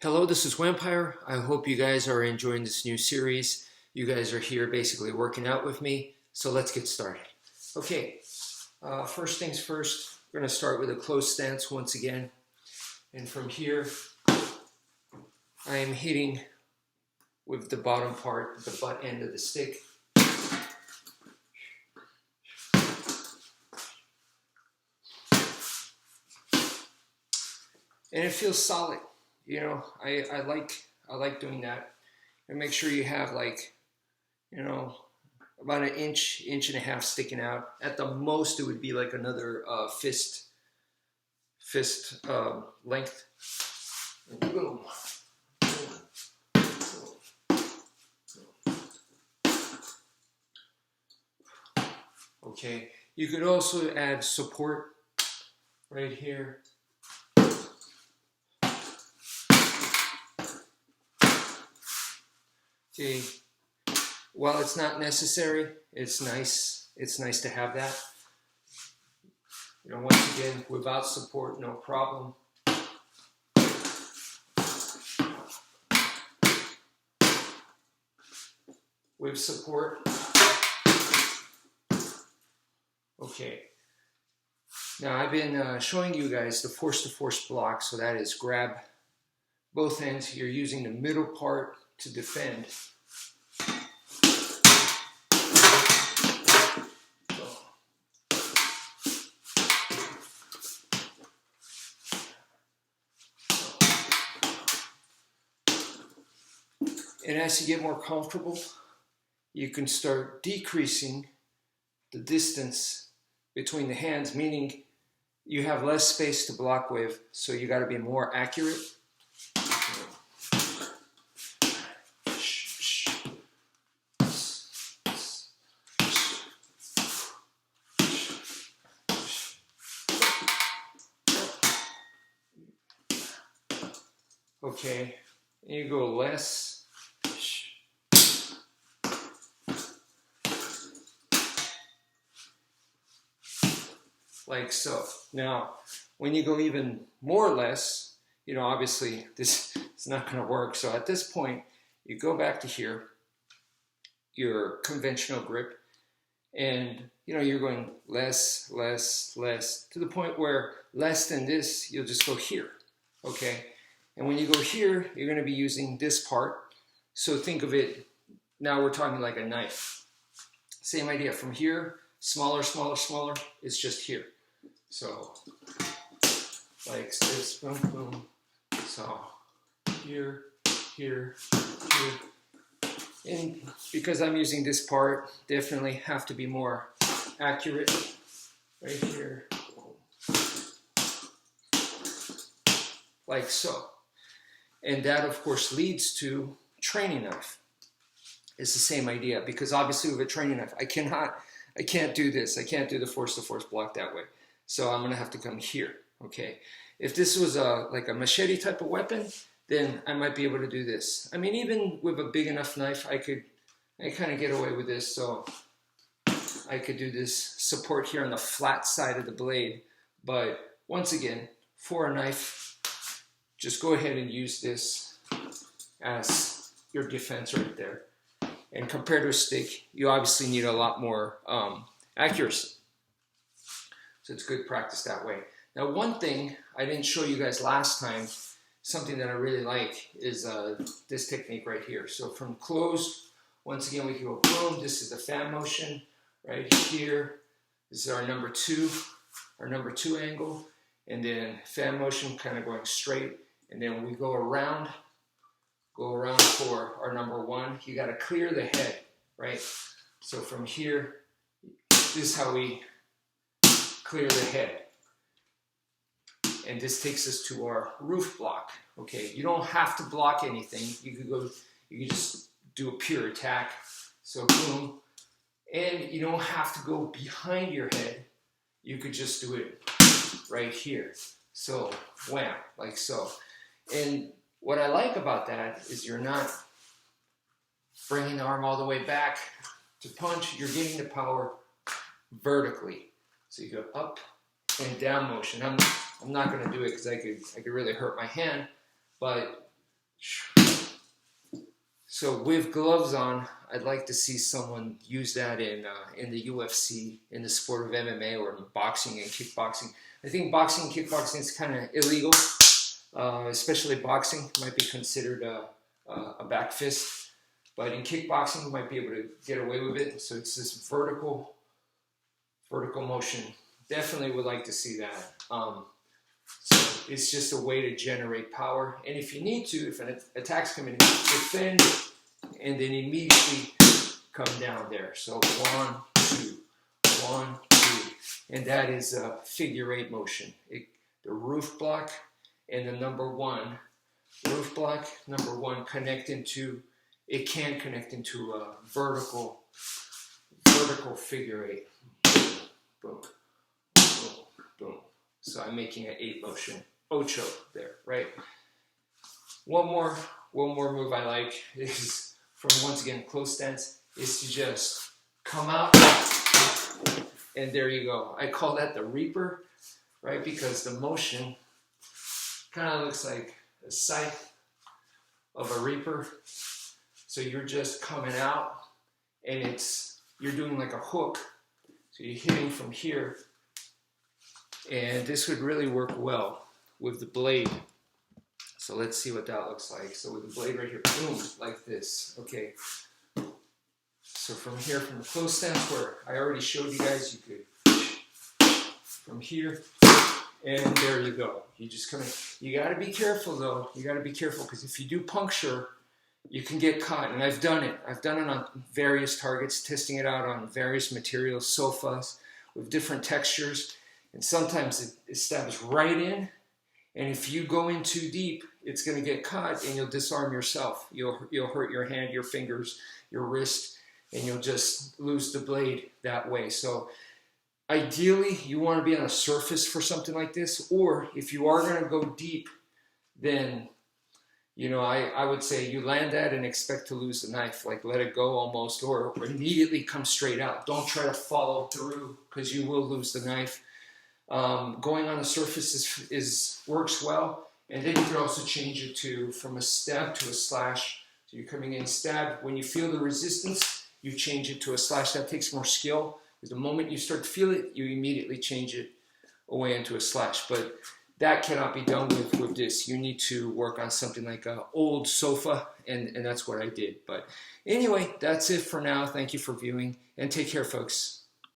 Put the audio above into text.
Hello, this is Wmpyr. I hope you guys are enjoying this new series. You guys are here basically working out with me, so let's get started. Okay, first things first, we're going to start with a closed stance once again. And from here, I am hitting with the bottom part, the butt end of the stick. And it feels solid. You know, I like doing that. And make sure you have about an inch and a half sticking out. At the most, it would be like another fist length. And boom. Okay, you could also add support right here. Okay, while it's not necessary, it's nice to have that. You know, once again, without support, no problem. With support, okay. Now I've been showing you guys the force-to-force block, so that is grab both ends. You're using the middle part to defend. And as you get more comfortable, you can start decreasing the distance between the hands, meaning you have less space to block with, so you got to be more accurate. Okay, and you go less. Like so. Now, when you go even more or less, you know, obviously this is not going to work. So at this point, you go back to here, your conventional grip, and you know, you're going less, less, less, to the point where less than this, you'll just go here, okay? And when you go here, you're going to be using this part. So think of it, now we're talking like a knife. Same idea, from here, smaller, smaller, smaller, it's just here. So, like this, boom, boom. So, here, here, here. And because I'm using this part, definitely have to be more accurate. Right here. Like so. And that, of course, leads to training knife. It's the same idea, because obviously with a training knife, I can't do this. I can't do the force-to-force block that way. So I'm gonna have to come here, okay? If this was like a machete type of weapon, then I might be able to do this. I mean, even with a big enough knife, I kind of get away with this. So I could do this support here on the flat side of the blade. But once again, for a knife, just go ahead and use this as your defense right there. And compared to a stick, you obviously need a lot more accuracy. So it's good practice that way. Now, one thing I didn't show you guys last time, something that I really like, is this technique right here. So from closed, once again, we can go boom. This is the fan motion right here. This is our number two angle. And then fan motion kind of going straight. And then we go around for our number one. You got to clear the head, right? So from here, this is how we clear the head. And this takes us to our roof block. Okay, you don't have to block anything. You could just do a pure attack. So boom. And you don't have to go behind your head. You could just do it right here. So wham, like so. And what I like about that is you're not bringing the arm all the way back to punch. You're getting the power vertically. So you go up and down motion. I'm not going to do it because I could really hurt my hand, but So with gloves on, I'd like to see someone use that in the UFC, in the sport of MMA, or in boxing and kickboxing. I think boxing and kickboxing is kind of illegal, especially boxing might be considered a back fist. But in kickboxing, you might be able to get away with it. So it's this vertical motion. Definitely would like to see that. So it's just a way to generate power. And if you need to, if an attack's coming in, defend and then immediately come down there. So 1, 2, 1, 2. And that is a figure 8 motion. The roof block and the number 1. Roof block, number 1, connect into, it can connect into a vertical figure 8. Boom, boom, boom. So I'm making an 8 motion. Ocho there, right? One more move I like is from, once again, close stance, is to just come out, and there you go. I call that the Reaper, right? Because the motion kind of looks like a scythe of a Reaper. So you're just coming out, and you're doing like a hook. So you're hitting from here, and this would really work well with the blade. So let's see what that looks like. So with the blade right here, boom, like this. Okay. So from here, from the close stance where I already showed you guys, you could from here, and there you go. You just come in. You got to be careful though. You got to be careful, because if you do puncture, you can get caught. And I've done it. I've done it on various targets, testing it out on various materials, sofas with different textures. And sometimes it stabs right in. And if you go in too deep, it's going to get caught, and you'll disarm yourself. You'll hurt your hand, your fingers, your wrist, and you'll just lose the blade that way. So ideally, you want to be on a surface for something like this. Or if you are going to go deep, then, you know, I would say you land that and expect to lose the knife. Like, let it go almost, or immediately come straight out. Don't try to follow through, because you will lose the knife. Going on the surface works well, and then you can also change it from a stab to a slash. So you're coming in stab. When you feel the resistance, you change it to a slash. That takes more skill, because the moment you start to feel it, you immediately change it away into a slash. But that cannot be done with this. You need to work on something like an old sofa, and that's what I did. But anyway, that's it for now. Thank you for viewing, and take care, folks.